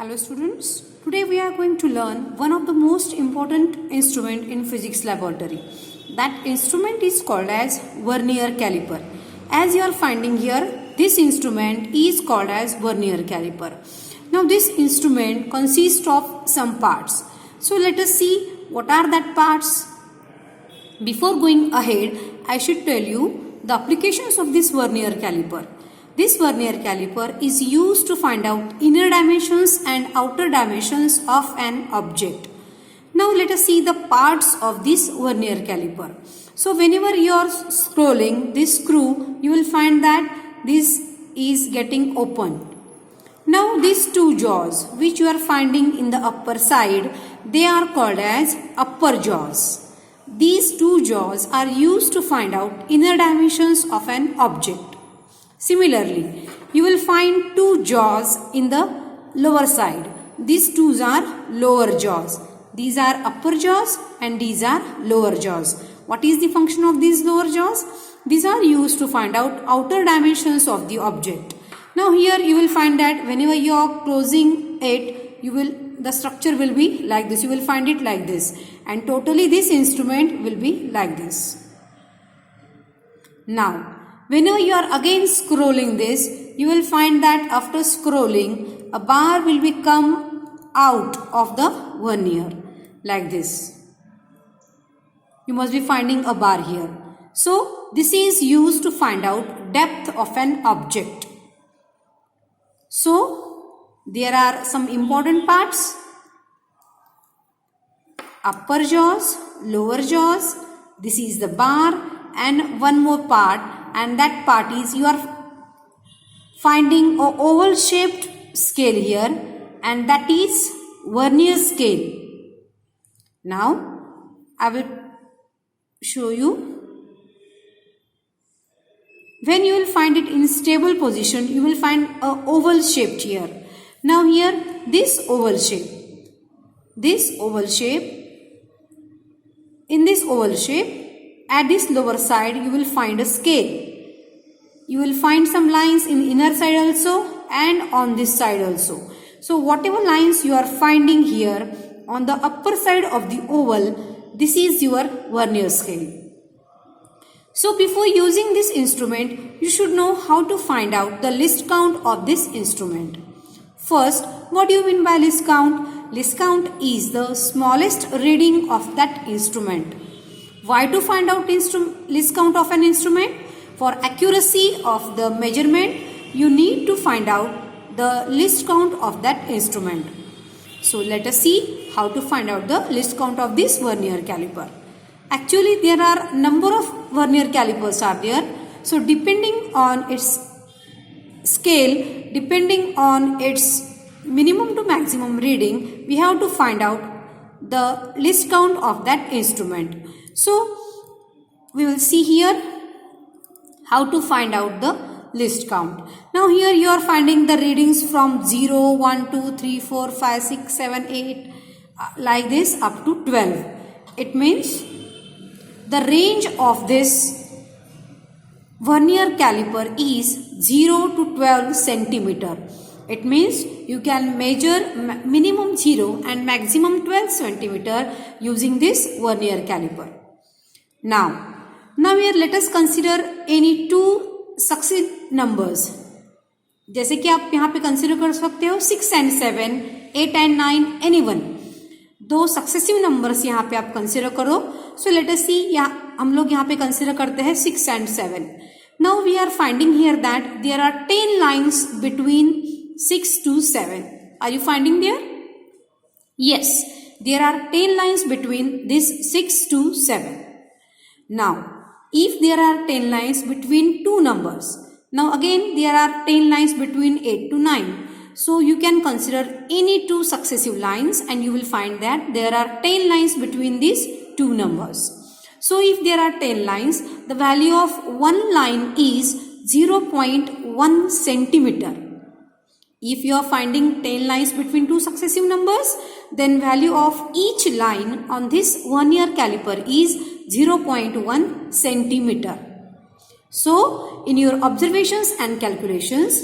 Hello students, today we are going to learn one of the most important instrument in physics laboratory. That instrument is called as vernier caliper. As you are finding here, this instrument is called as vernier caliper. Now this instrument consists of some parts. So let us see what are that parts. Before going ahead, I should tell you the applications of this vernier caliper. This vernier caliper is used to find out inner dimensions and outer dimensions of an object. Now let us see the parts of this vernier caliper. So whenever you are scrolling this screw, you will find that this is getting open. Now these two jaws which you are finding in the upper side, they are called as upper jaws. These two jaws are used to find out inner dimensions of an object. Similarly, you will find two jaws in the lower side. These two are lower jaws. These are upper jaws and these are lower jaws. What is the function of these lower jaws? These are used to find out outer dimensions of the object. Now here you will find that whenever you are closing it, the structure will be like this. You will find it like this. And totally this instrument will be like this. Now, whenever you are again scrolling this, you will find that after scrolling, a bar will become out of the vernier like this. You must be finding a bar here. So, this is used to find out depth of an object. So, there are some important parts. Upper jaws, lower jaws, this is the bar, and one more part, and that part is you are finding a oval shaped scale here, and that is vernier scale. Now I will show you. When you will find it in stable position, you will find a oval shaped here. Now here this oval shape, in this oval shape, at this lower side you will find a scale. You will find some lines in the inner side also and on this side also. So whatever lines you are finding here on the upper side of the oval, this is your vernier scale. So before using this instrument, you should know how to find out the least count of this instrument. First, what do you mean by least count? Least count is the smallest reading of that instrument. Why to find out least count of an instrument? For accuracy of the measurement, you need to find out the least count of that instrument. So let us see how to find out the least count of this vernier caliper. Actually, there are number of vernier calipers are there. So depending on its scale, depending on its minimum to maximum reading, we have to find out the least count of that instrument. So we will see here how to find out the least count. Now here you are finding the readings from 0, 1, 2, 3, 4, 5, 6, 7, 8 like this up to 12. It means the range of this vernier caliper is 0 to 12 centimeter. It means you can measure minimum 0 and maximum 12 centimeter using this vernier caliper. Now here let us consider any two successive numbers. जैसे कि आप यहाँ पे consider कर सकते हो 6 and 7, 8 and 9, any one. दो successive numbers यहाँ पे आप कंसिडर करो. सो लेट अस सी, हम लोग यहाँ पे कंसिडर करते हैं 6 and 7. Now we are finding here that there are 10 lines between 6 to 7. Are you finding there? Yes, there are 10 lines between this 6 to 7. Now, if there are 10 lines between two numbers, now again there are 10 lines between 8 to 9. So you can consider any two successive lines and you will find that there are 10 lines between these two numbers. So if there are 10 lines, the value of one line is 0.1 centimeter. If you are finding 10 lines between two successive numbers, then value of each line on this vernier caliper is 0.1 centimeter. So in your observations and calculations,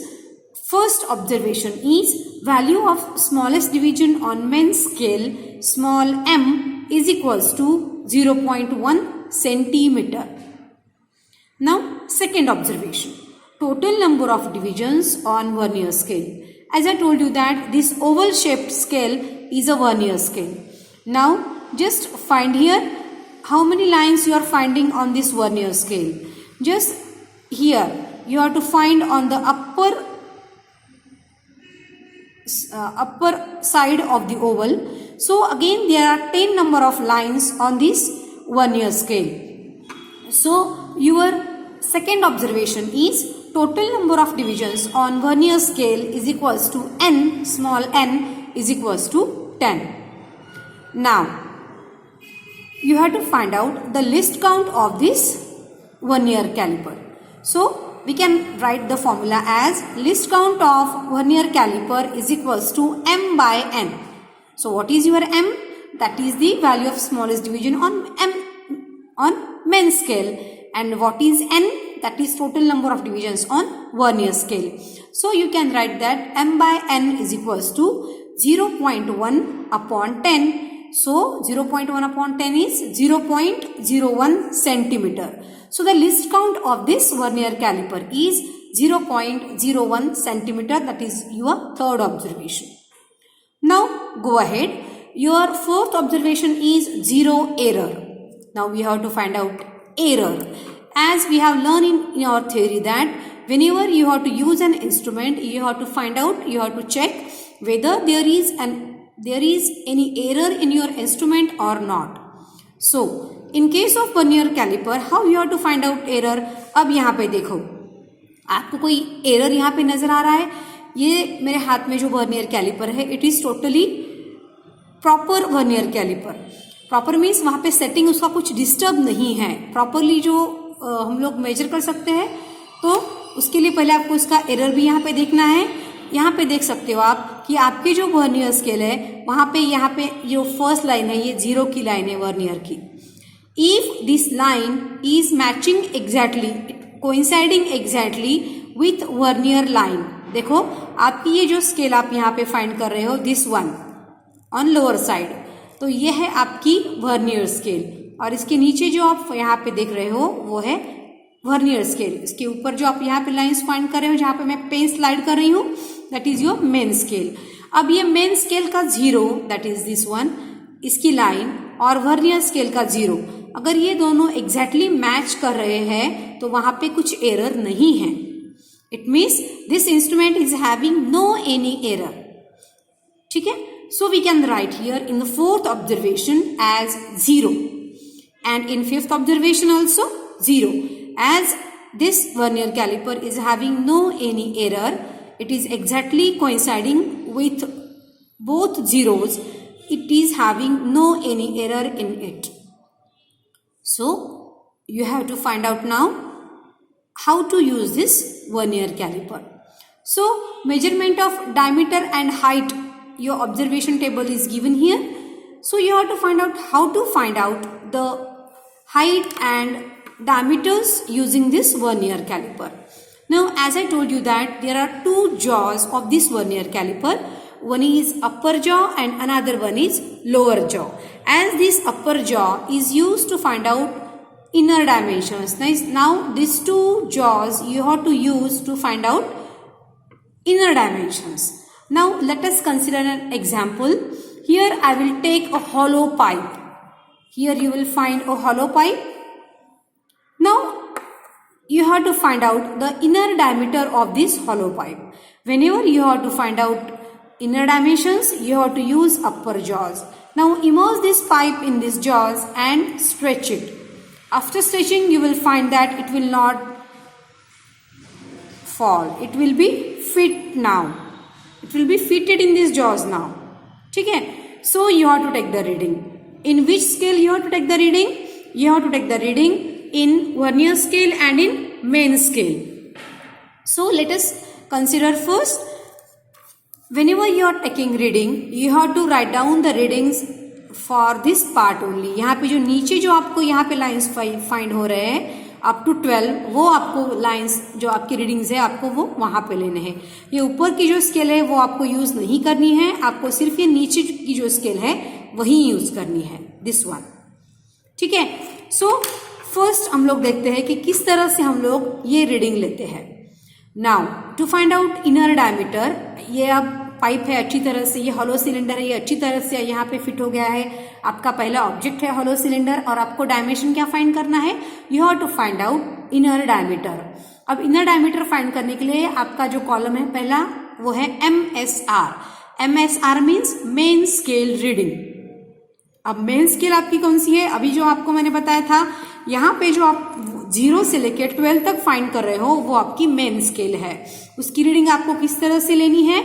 First observation is value of smallest division on men's scale small m is equals to 0.1 centimeter. Now second observation, total number of divisions on vernier scale. As I told you that this oval shaped scale is a vernier scale. Now just find here how many lines you are finding on this vernier scale. Just here you have to find on the upper side of the oval. So again there are 10 number of lines on this vernier scale. So your second observation is total number of divisions on vernier scale is equals to n, small n is equals to 10. Now you have to find out the least count of this vernier caliper. So we can write the formula as least count of vernier caliper is equals to m by n. So what is your m? That is the value of smallest division on men's scale. And what is n? That is total number of divisions on vernier scale. So you can write that m by n is equals to 0.1 upon 10. So 0.1 upon 10 is 0.01 centimeter. So the least count of this vernier caliper is 0.01 centimeter. That is your third observation. Now go ahead. Your fourth observation is zero error. Now we have to find out error. As we have learned in our theory that whenever you have to use an instrument, you have to find out, you have to check whether there is any error in your instrument or not. So in case of vernier caliper, how you have to find out error? अब यहाँ पे देखो, आपको कोई error यहाँ पे नजर आ रहा है? ये मेरे हाथ में जो वर्नियर कैलिपर है, it is totally proper vernier caliper. Proper means वहाँ पे सेटिंग उसका कुछ डिस्टर्ब नहीं है, प्रॉपरली जो हम लोग मेजर कर सकते हैं. तो उसके लिए पहले आपको इसका एरर भी यहाँ पे देखना है. यहाँ पे देख सकते हो आप कि आपकी जो वर्नियर स्केल है वहाँ पे जो फर्स्ट लाइन है ये 0 की लाइन है वर्नियर की. If this line is matching exactly, coinciding exactly with vernier line. देखो आपकी ये जो स्केल आप यहाँ पे फाइंड कर रहे हो, this one on lower side, तो ये है आपकी वर्नियर स्केल. और इसके नीचे जो आप यहाँ पे देख रहे हो वो है वर्नियर स्केल. इसके ऊपर जो आप यहाँ पे लाइंस फाइंड कर रहे हो, जहाँ पे मैं पेन स्लाइड कर रही हूँ, that is your main scale. अब ये मेन स्केल का 0, दैट इज दिस वन, इसकी लाइन, और वर्नियर स्केल का 0, अगर ये दोनों एग्जैक्टली मैच कर रहे हैं तो वहां पे कुछ एरर नहीं है. It means this instrument is having no any error. ठीक है. So we can write here in the fourth observation as 0 and in fifth observation also 0. As this vernier caliper is having no any error, it is exactly coinciding with both zeros, it is having no any error in it. So you have to find out now how to use this vernier caliper. So measurement of diameter and height, your observation table is given here. So you have to find out how to find out the height and diameters using this vernier caliper. Now as I told you that there are two jaws of this vernier caliper. One is upper jaw and another one is lower jaw. As this upper jaw is used to find out inner dimensions. Now these two jaws you have to use to find out inner dimensions. Now let us consider an example. Here I will take a hollow pipe. Here you will find a hollow pipe. Now you have to find out the inner diameter of this hollow pipe. Whenever you have to find out inner dimensions, you have to use upper jaws. Now immerse this pipe in these jaws and stretch it. After stretching you will find that it will not fall. It will be fit now. It will be fitted in these jaws now. ठीक है. So you have to take the reading. In which scale you have to take the reading? You have to take the reading in vernier scale and in main scale. So let us consider first, whenever you are taking reading, you have to write down the readings for this part only. यहाँ पे जो नीचे जो आपको यहाँ पे lines find हो रहे हैं अप टू 12, वो आपको लाइंस जो आपकी रीडिंग्स है आपको वो वहां पे लेने हैं। ये ऊपर की जो स्केल है वो आपको यूज नहीं करनी है, आपको सिर्फ ये नीचे की जो स्केल है वही यूज करनी है, दिस वन। ठीक है, सो फर्स्ट हम लोग देखते हैं कि किस तरह से हम लोग ये रीडिंग लेते हैं। Now to find out inner diameter, ये अब पाइप है अच्छी तरह से, ये हॉलो सिलेंडर है, ये अच्छी तरह से यहाँ पे फिट हो गया है। आपका पहला ऑब्जेक्ट है हॉलो सिलेंडर और आपको डायमेंशन क्या फाइंड करना है, you have to find out inner diameter. अब इनर डायमीटर फाइंड करने के लिए आपका जो कॉलम है पहला वो है MSR। MSR means main scale reading. अब मेन स्केल आपकी कौन सी है, अभी जो आपको मैंने बताया था यहाँ पे जो आप 0 से लेकर 12 तक फाइंड कर रहे हो वो आपकी मेन स्केल है। उसकी रीडिंग आपको किस तरह से लेनी है,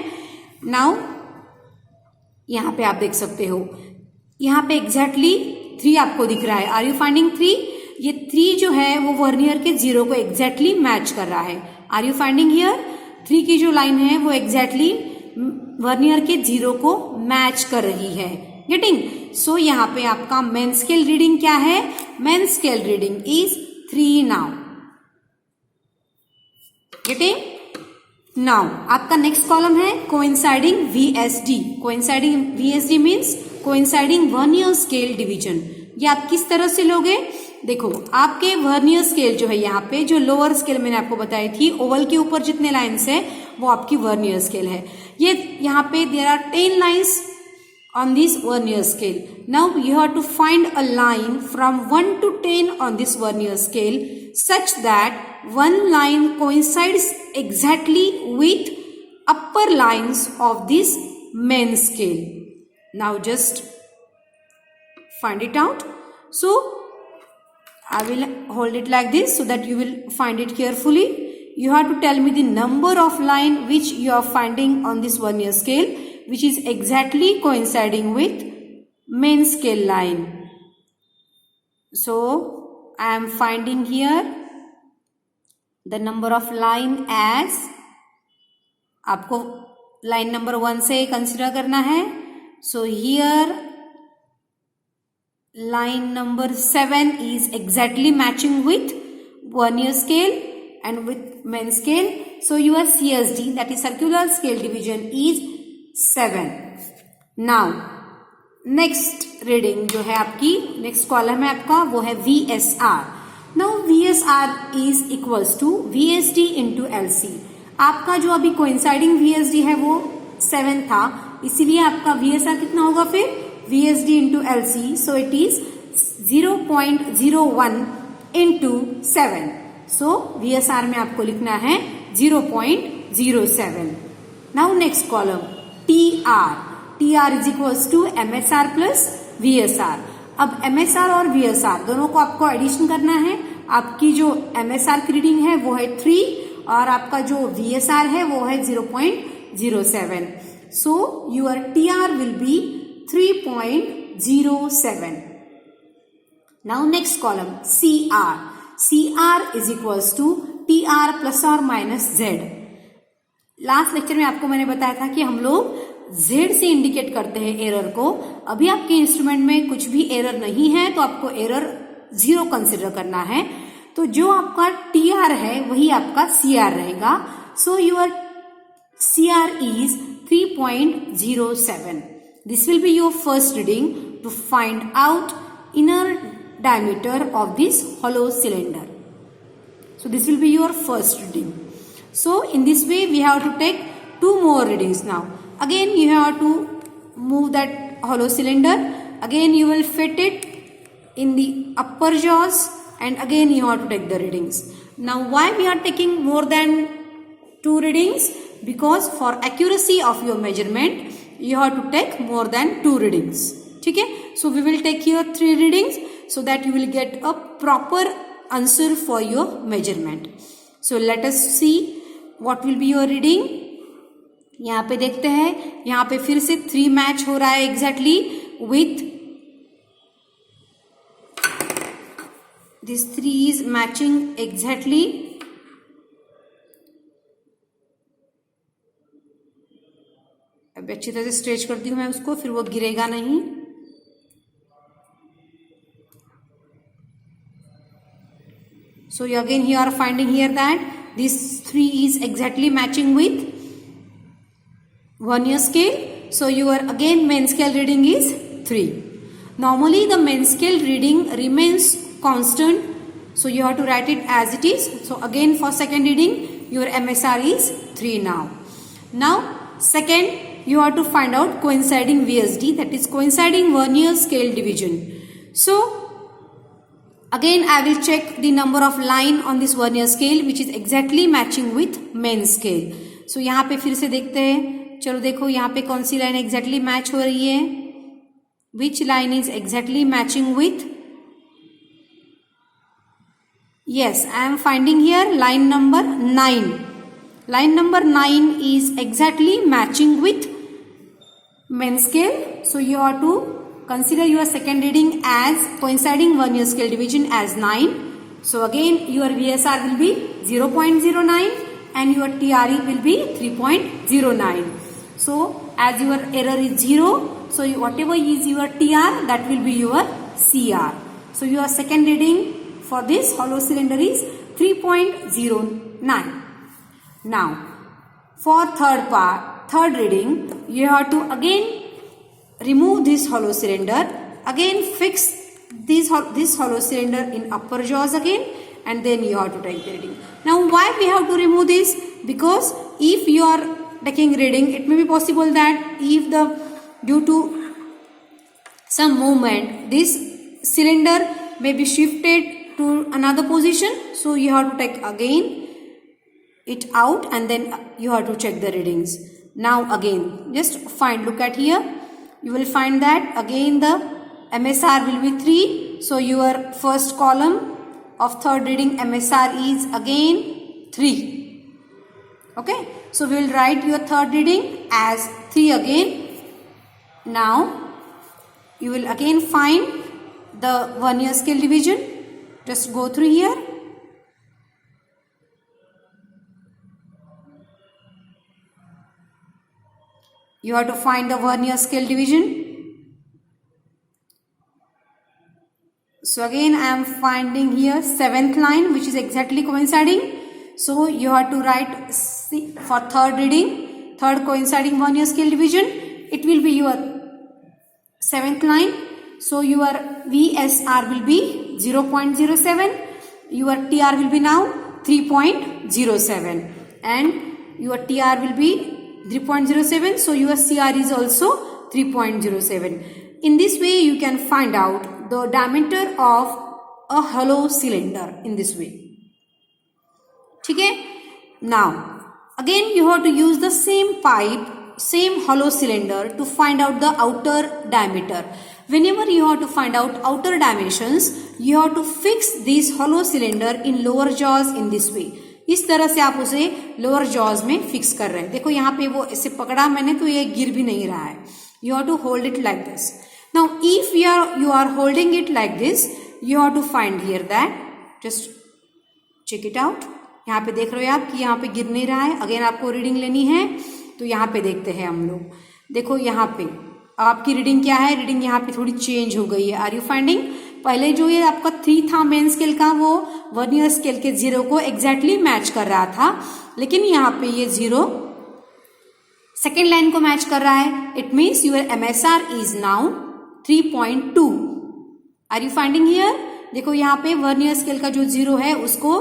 नाउ यहाँ पे आप देख सकते हो, यहाँ पे एग्जैक्टली 3 आपको दिख रहा है। Are you finding 3? ये 3 जो है वो वर्नियर के 0 को एग्जैक्टली मैच कर रहा है। Are you finding here? 3 की जो लाइन है वो एग्जैक्टली वर्नियर के 0 को मैच कर रही है। गेटिंग? सो यहाँ पे आपका मेन स्केल रीडिंग क्या है, main scale reading is 3 now. Getting? Now आपका नेक्स्ट कॉलम है coinciding VSD। Coinciding VSD means coinciding vernier scale division. ये आप किस तरह से लोगे, देखो आपके वर्नियर स्केल जो है यहाँ पे जो लोअर स्केल मैंने आपको बताई थी, ओवल के ऊपर जितने लाइन्स है वो आपकी वर्नियर स्केल है। ये यहाँ पे there are 10 lines on this vernier scale. Now you have to find a line from 1 to 10 on this vernier scale such that one line coincides exactly with upper lines of this main scale. Now just find it out. So I will hold it like this so that you will find it carefully. You have to tell me the number of line which you are finding on this vernier scale which is exactly coinciding with main scale line. So I am finding here the number of line as, आपको line number 1 से consider करना है। So here line number 7 is exactly matching with vernier scale and with main scale. So your CSD, that is circular scale division, is 7. Now next reading जो है आपकी, next column है आपका वो है VSR। Now VSR is equals to VSD into LC। आपका जो अभी कोइंसाइडिंग VSD है वो 7 था, इसीलिए आपका VSR कितना होगा फिर, VSD into LC, so it is 0.01 into 7। So VSR में आपको लिखना है 0.07। Now next column TR। TR is equals to MSR plus VSR। अब MSR और VSR दोनों को आपको एडिशन करना है। आपकी जो MSR की रीडिंग है वो है 3 और आपका जो VSR है वो है 0.07। So your TR will be 3.07। Now next column CR। CR is equals to TR plus or minus Z। Last lecture में आपको मैंने बताया था कि हम लोग Z से इंडिकेट करते हैं एरर को। अभी आपके इंस्ट्रूमेंट में कुछ भी एरर नहीं है तो आपको एरर 0 कंसिडर करना है। तो जो आपका TR है वही आपका CR रहेगा। So your CR is 3.07। This will be your first reading to find out inner diameter of this hollow cylinder. So this will be your first reading. So in this way we have to take 2 more readings now. Again you have to move that hollow cylinder. Again you will fit it in the upper jaws and again you have to take the readings. Now why we are taking more than 2 readings? Because for accuracy of your measurement you have to take more than 2 readings. Okay? So we will take here 3 readings so that you will get a proper answer for your measurement. So let us see what will be your reading. यहाँ पे देखते हैं, यहाँ पे फिर से 3 match हो रहा है exactly with this 3 is matching exactly. अब अच्छी तरह से स्ट्रेच करती हूं मैं उसको, फिर वो गिरेगा नहीं। So again you are finding here that this 3 is exactly matching with vernier scale. So your again main scale reading is 3. Normally the main scale reading remains constant, so you have to write it as it is. So again for second reading your MSR is 3 now. Now second you have to find out coinciding VSD, that is coinciding vernier scale division. So again I will check the number of line on this vernier scale which is exactly matching with main scale. So यहाँ पे फिर से देखते हैं, चलो देखो यहाँ पे कौन सी लाइन एग्जैक्टली मैच हो रही है, विच line is exactly matching with, yes I am finding here line number 9. Line number 9 is exactly matching with main scale. So you have to consider your second reading as coinciding vernier scale division as 9. So again your VSR will be 0.09 and your TRE will be 3.09. So as your error is 0, so whatever is your TR, that will be your CR. So your second reading for this hollow cylinder is 3.09. Now for third reading you have to again remove this hollow cylinder, again fix this hollow cylinder in upper jaws again, and then you have to take the reading. Now why we have to remove this? Because if you are taking reading, it may be possible that if due to some movement this cylinder may be shifted to another position, so you have to take again it out and then you have to check the readings. Now again just find, look at here, you will find that again the MSR will be 3. So your first column of third reading MSR is again 3. Okay, so we will write your third reading as 3 again. Now you will again find the vernier scale division. Just go through here. You have to find the vernier scale division. So again I am finding here 7th line which is exactly coinciding. So you have to write for third reading, third coinciding vernier scale division, it will be your 7th line. So your VSR will be 0.07, your TR will be now 3.07 and your TR will be 3.07, so your CR is also 3.07. In this way you can find out the diameter of a hollow cylinder in this way. Okay? Now again you have to use the same pipe, same hollow cylinder to find out the outer diameter. Whenever you have to find out outer dimensions, you have to fix this hollow cylinder in lower jaws in this way. इस तरह से आप उसे lower jaws में fix कर रहे हैं. देखो यहाँ पे वो इसे पकड़ा मैंने तो ये गिर भी नहीं रहा है. You have to hold it like this. Now if you are holding it like this, you have to find here that, just check it out. यहाँ पे देख रहे हो आप कि यहाँ पे गिर नहीं रहा है. अगेन आपको रीडिंग लेनी है तो यहाँ पे देखते हैं हम लोग. देखो यहाँ पे आपकी रीडिंग क्या है, रीडिंग यहाँ पे थोड़ी चेंज हो गई है. Are you finding? पहले जो ये आपका 3 था मेन स्केल का, वो वर्नियर स्केल के 0 को एग्जैक्टली मैच कर रहा था, लेकिन यहाँ पे ये 0 सेकेंड लाइन को मैच कर रहा है. It means your MSR is now 3.2. Are you finding here? देखो यहाँ पे वर्नियर स्केल का जो 0 है उसको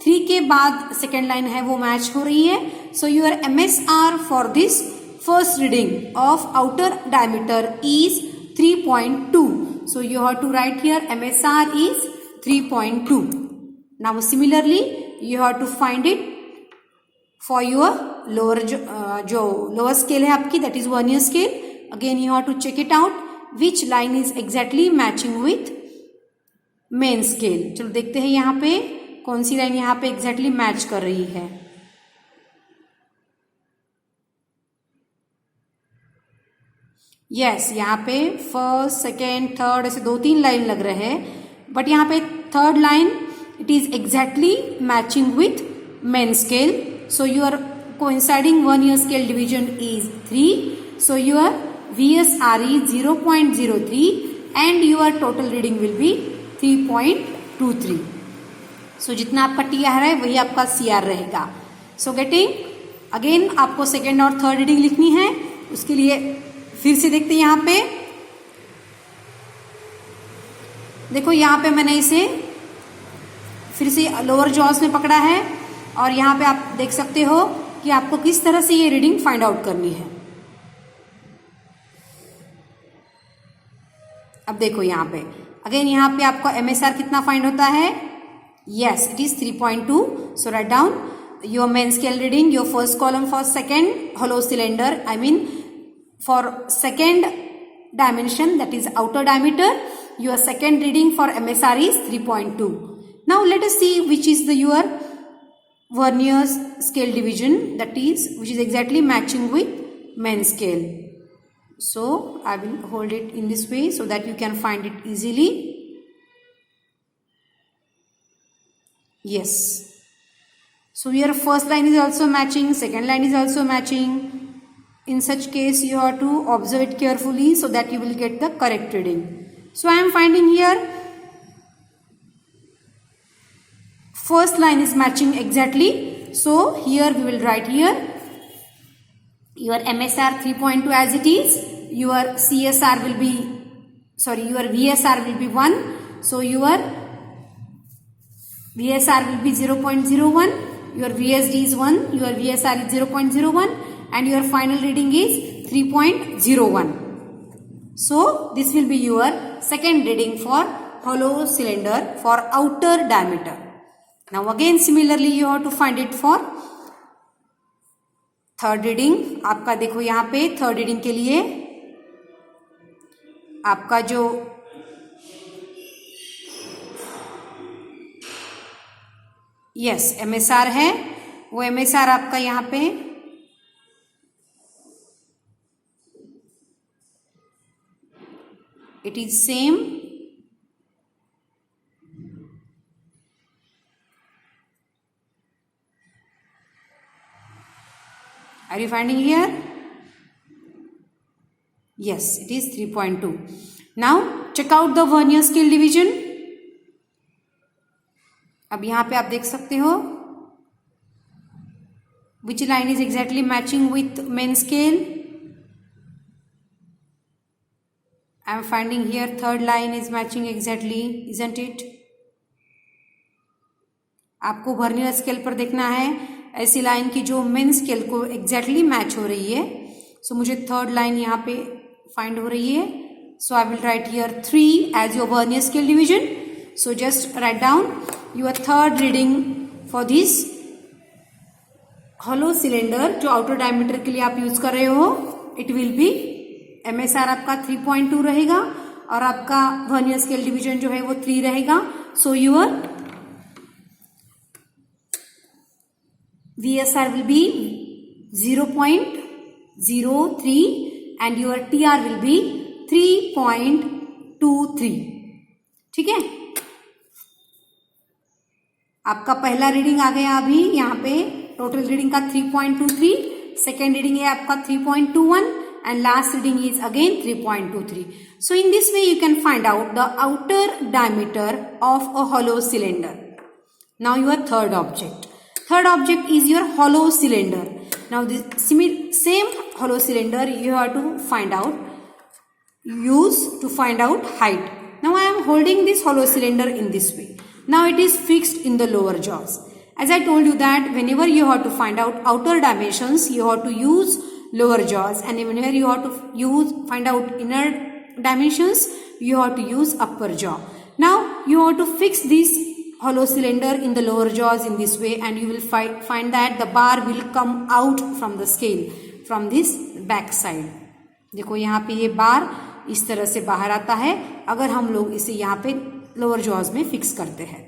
3 के बाद सेकेंड लाइन है वो मैच हो रही है. So your MSR for this first reading of outer diameter is 3.2. So you have to write here MSR is 3.2. Now similarly you have to find it for your lower जो lower scale है आपकी, that is vernier scale. Again you have to check it out which line is exactly matching with main scale. चलो देखते हैं यहाँ पे कौन सी line यहाँ पे exactly मैच कर रही है. यस यहाँ पे फर्स्ट सेकेंड थर्ड ऐसे 2-3 लाइन लग रहे हैं, बट यहाँ पे third line it is exactly matching with main scale. So your coinciding vernier scale division is 3. So your VSR is 0.03 and your total reading will be 3.23. सो जितना आपका TR है वही आपका CR रहेगा। सो गेटिंग, अगेन आपको second और third reading लिखनी है। उसके लिए फिर से देखते हैं, यहाँ पे देखो, यहाँ पे मैंने इसे फिर से लोअर जॉज में पकड़ा है और यहाँ पे आप देख सकते हो कि आपको किस तरह से ये रीडिंग फाइंड आउट करनी है। अब देखो यहाँ पे अगेन, यहाँ पे आपका MSR कितना फाइंड होता है? Yes, it is 3.2। So write down your main scale reading, your first column for second hollow cylinder, I mean for second dimension, that is outer diameter, your second reading for MSR is 3.2. Now let us see which is the your vernier scale division, that is which is exactly matching with main scale. So I will hold it in this way so that you can find it easily. Yes, so your first line is also matching, second line is also matching. In such case you have to observe it carefully so that you will get the correct reading. So I am finding here first line is matching exactly. So here we will write here your MSR 3.2 as it is, your CSR will be, sorry, your VSR will be 1. So your VSR will be 0.01, your VSD is 1, your VSR is 0.01 and your final reading is 3.01. So this will be your second reading for hollow cylinder for outer diameter. Now again similarly you have to find it for third reading. आपका देखो यहाँ पे third reading के लिए आपका जो yes MSR है वो MSR आपका यहाँ पे it is same, are you finding here? Yes, it is 3.2. Now check out the vernier scale division. अब यहाँ पे आप देख सकते हो which line is exactly matching with main scale. I am finding here third line is matching exactly, isn't it? आपको vernier scale पर देखना है ऐसी लाइन की जो मेन स्केल को एग्जैक्टली मैच हो रही है। सो मुझे थर्ड लाइन यहाँ पे फाइंड हो रही है। So I will write here 3 as your vernier scale division. So just write down your third reading for this hollow cylinder जो आउटर डायमीटर के लिए आप यूज कर रहे हो, इट विल बी MSR आपका 3.2 रहेगा और आपका वर्नियर स्केल डिवीजन जो है वो 3 रहेगा। So your VSR will be 0.03 and your TR will be 3.23. ठीक है, आपका पहला रीडिंग आ गया अभी यहाँ पे टोटल रीडिंग का 3.23, सेकेंड रीडिंग है आपका 3.21 and last reading is again 3.23. So in this way you can find out the outer diameter of a hollow cylinder. Now your third object. Third object is your hollow cylinder. Now this same hollow cylinder you have to find out, use to find out height. Now I am holding this hollow cylinder in this way. Now it is fixed in the lower jaws. As I told you that whenever you have to find out outer dimensions, you have to use lower jaws, and whenever you have to find out inner dimensions, you have to use upper jaw. Now you have to fix this hollow cylinder in the lower jaws in this way, and you will find that the bar will come out from the scale from this back side. देखो यहाँ पे ये बार इस तरह से बाहर आता है अगर हम लोग इसे यहाँ पे लोअर जॉज में फिक्स करते हैं।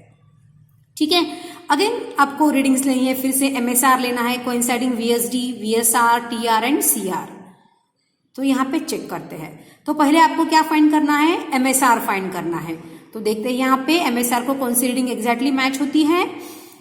ठीक है, अगेन आपको रीडिंग्स लेनी है, फिर से MSR लेना है coinciding VSD, VSR, TR and CR। तो यहाँ पे चेक करते हैं। तो पहले आपको क्या फाइंड करना है? MSR फाइंड करना है। तो देखते हैं यहाँ पे MSR को कौन सी रीडिंग एग्जैक्टली मैच होती है।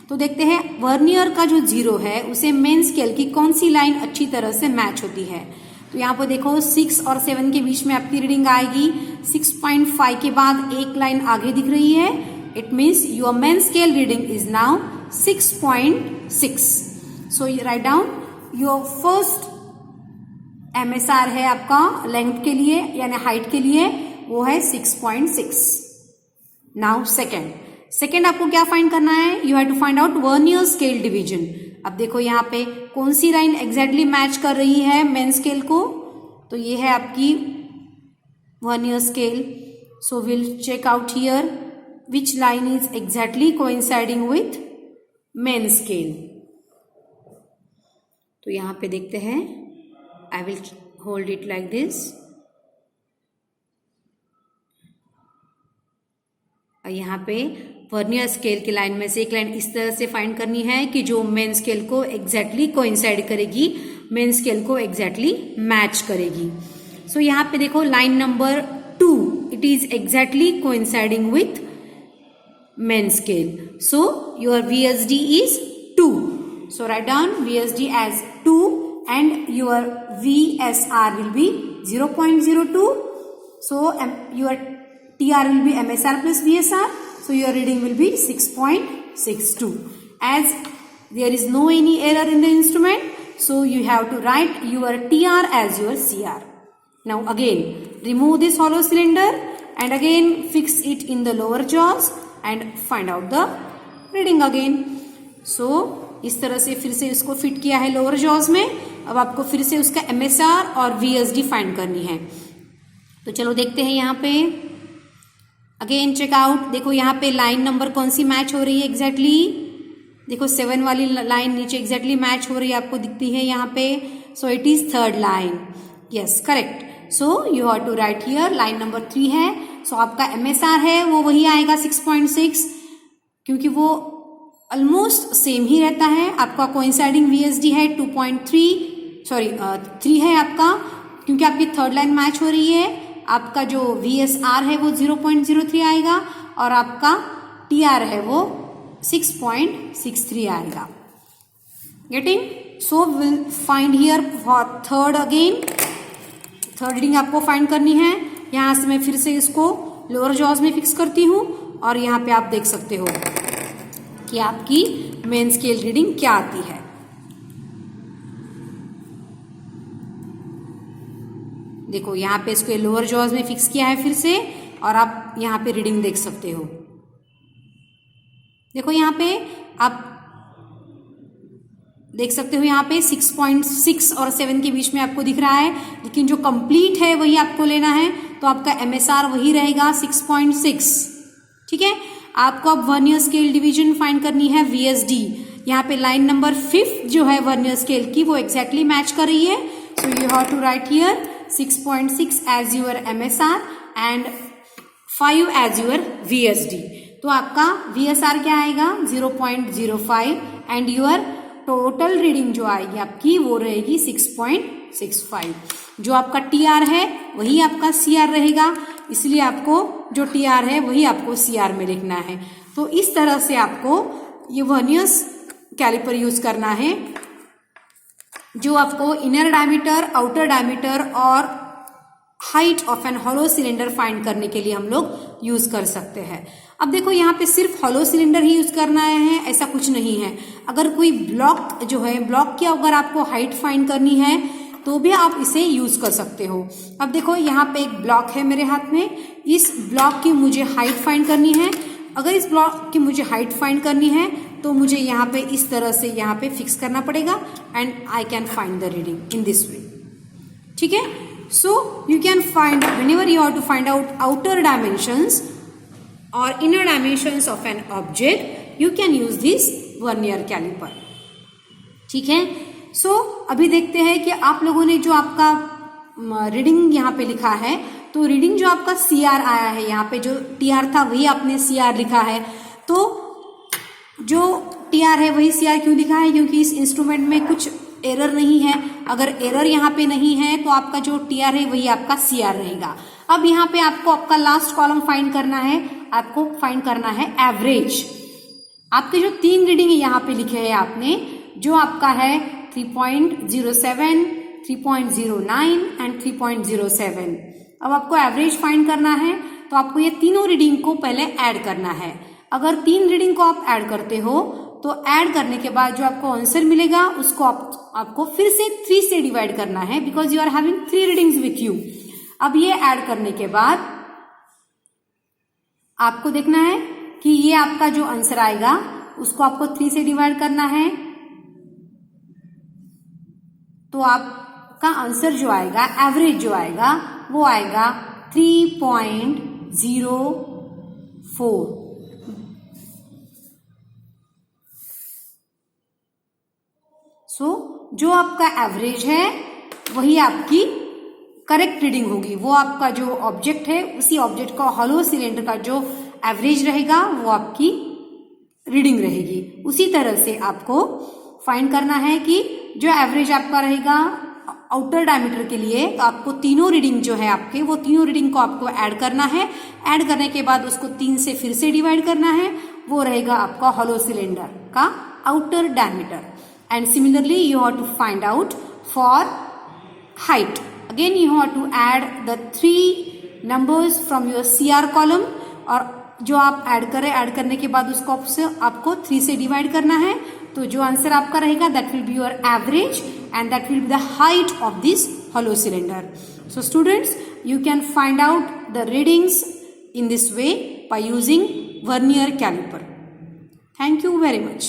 तो देखते हैं वर्नियर का जो 0 है उसे मेन स्केल की कौन सी लाइन अच्छी तरह से मैच होती है। तो यहाँ पर देखो 6 और 7 के बीच में आपकी रीडिंग आएगी। 6.5 के बाद एक लाइन आगे दिख रही है it means your main scale reading is now 6.6. So you write down your first MSR है आपका लेंथ के लिए यानी हाइट के लिए, वो है 6.6. नाउ सेकेंड आपको क्या फाइंड करना है? You have to find out vernier scale division. अब देखो यहाँ पे कौन सी लाइन एग्जैक्टली मैच कर रही है मेन स्केल को, तो ये है आपकी vernier scale. So will check out here which line is exactly coinciding with main scale. तो यहाँ पे देखते हैं, I will hold it like this. यहाँ पे वर्नियर स्केल की लाइन में से एक लाइन इस तरह से फाइंड करनी है कि जो मेन स्केल को एग्जैक्टली कोइंसाइड करेगी, मेन स्केल को एग्जैक्टली मैच करेगी. सो यहाँ पे देखो line number 2, it is exactly coinciding with main scale. So your VSD is 2. So write down VSD as 2 and your VSR will be 0.02. So your TR will be MSR plus VSR. So your reading will be 6.62. As there is no any error in the instrument, so you have to write your TR as your CR. Now again remove this hollow cylinder and again fix it in the lower jaws and find out the reading again. So इस तरह से फिर से इसको fit किया है lower jaws में. अब आपको फिर से उसका MSR और VSD फाइंड करनी है. तो चलो देखते हैं यहाँ पे. Again check out. देखो यहाँ पे लाइन नंबर कौन सी मैच हो रही है एग्जैक्टली. देखो 7 वाली लाइन नीचे एग्जैक्टली मैच हो रही है, आपको दिखती है यहाँ पे. So it is third line. Yes correct. So you have to write here line number 3 है. सो आपका MSR है वो वही आएगा 6.6, क्योंकि वो ऑलमोस्ट सेम ही रहता है. आपका कोइंसाइडिंग VSD है 3 है आपका, क्योंकि आपकी थर्ड लाइन मैच हो रही है. आपका जो VSR है वो 0.03 आएगा और आपका TR है वो 6.63 आएगा. Getting? So will find here for third again. Third reading आपको फाइंड करनी है. यहाँ से मैं फिर से इसको लोअर जॉज में फिक्स करती हूँ और यहाँ पे आप देख सकते हो कि आपकी मेन स्केल रीडिंग क्या आती है. देखो यहाँ पे इसको लोअर जॉज में फिक्स किया है फिर से, और आप यहाँ पे रीडिंग देख सकते हो. देखो यहाँ पे आप देख सकते हो, यहाँ पे 6.6 और 7 के बीच में आपको दिख रहा है, लेकिन जो कंप्लीट है वही आपको लेना है. तो आपका MSR वही रहेगा 6.6. ठीक है. आपको अब वर्नियर स्केल डिवीजन फाइंड करनी है VSD. यहाँ पे लाइन नंबर 5 जो है वर्नियर स्केल की वो एग्जैक्टली मैच कर रही है. So you have to write here 6.6 as your MSR and 5 as your VSD. तो आपका VSR क्या आएगा 0.05 एंड योर टोटल रीडिंग जो आएगी आपकी वो रहेगी 6.65. जो आपका TR है वही आपका CR रहेगा, इसलिए आपको जो TR है वही आपको CR में लिखना है. तो इस तरह से आपको ये वर्नियर कैलिपर यूज करना है, जो आपको इनर डायमीटर, आउटर डायमीटर और height of an hollow cylinder find करने के लिए हम लोग यूज कर सकते हैं. अब देखो यहाँ पे सिर्फ हॉलो सिलेंडर ही यूज करना है ऐसा कुछ नहीं है. अगर कोई ब्लॉक जो है, ब्लॉक की अगर आपको हाइट फाइंड करनी है तो भी आप इसे यूज कर सकते हो. अब देखो यहाँ पे एक ब्लॉक है मेरे हाथ में, इस ब्लॉक की मुझे हाइट फाइंड करनी है. अगर इस ब्लॉक की मुझे हाइट फाइंड करनी है तो मुझे यहाँ पे इस तरह से यहाँ पे फिक्स करना पड़ेगा and I can find the reading in this way. ठीक है. So you can find whenever you have to find out outer dimensions or inner dimensions of an object, you can use this vernier caliper. ठीक है. सो अभी देखते हैं कि आप लोगों ने जो आपका रीडिंग यहाँ पे लिखा है, तो रीडिंग जो आपका CR आया है, यहाँ पे जो TR था वही आपने CR लिखा है. तो जो TR है वही CR क्यों लिखा है? क्योंकि इस इंस्ट्रूमेंट में कुछ एरर नहीं है. अगर एरर यहाँ पे नहीं है तो आपका जो TR है वही आपका CR रहेगा. अब यहाँ पे आपको आपका लास्ट कॉलम फाइंड करना है. आपको फाइंड करना है एवरेज. आपके जो 3 रीडिंग यहाँ पे लिखे हैं आपने, जो आपका है 3.07, 3.09 एंड 3.07. अब आपको एवरेज फाइंड करना है, तो आपको ये तीनों रीडिंग को पहले ऐड करना है. अगर 3 रीडिंग को आप ऐड करते हो तो ऐड करने के बाद जो आपको आंसर मिलेगा उसको आपको फिर से 3 से डिवाइड करना है, because you are having 3 readings with you. अब ये ऐड करने के बाद आपको देखना है कि ये आपका जो आंसर आएगा उसको आपको 3 से डिवाइड करना है, तो आपका आंसर जो आएगा, एवरेज जो आएगा वो आएगा 3.04। जो आपका एवरेज है वही आपकी करेक्ट रीडिंग होगी। वो आपका जो ऑब्जेक्ट है, उसी ऑब्जेक्ट का हॉलो सिलेंडर का जो एवरेज रहेगा वो आपकी रीडिंग रहेगी। उसी तरह से आपको फाइंड करना है कि जो एवरेज आपका रहेगा आउटर डायमीटर के लिए, तो आपको तीनों रीडिंग जो है आपके, वो तीनों रीडिंग को आपको ऐड करना है। ऐड करने के बाद उसको 3 से फिर से डिवाइड करना है, वो रहेगा आपका हॉलो सिलेंडर का outer diameter. And similarly, you have to find out for height. Again, you have to add the 3 numbers from your CR column, और जो आप ऐड करने के बाद उसको आपको 3 से डिवाइड करना है, तो जो आंसर आपका रहेगा that will be your average and that will be the height of this hollow cylinder. So students, you can find out the readings in this way by using vernier caliper. Thank you very much.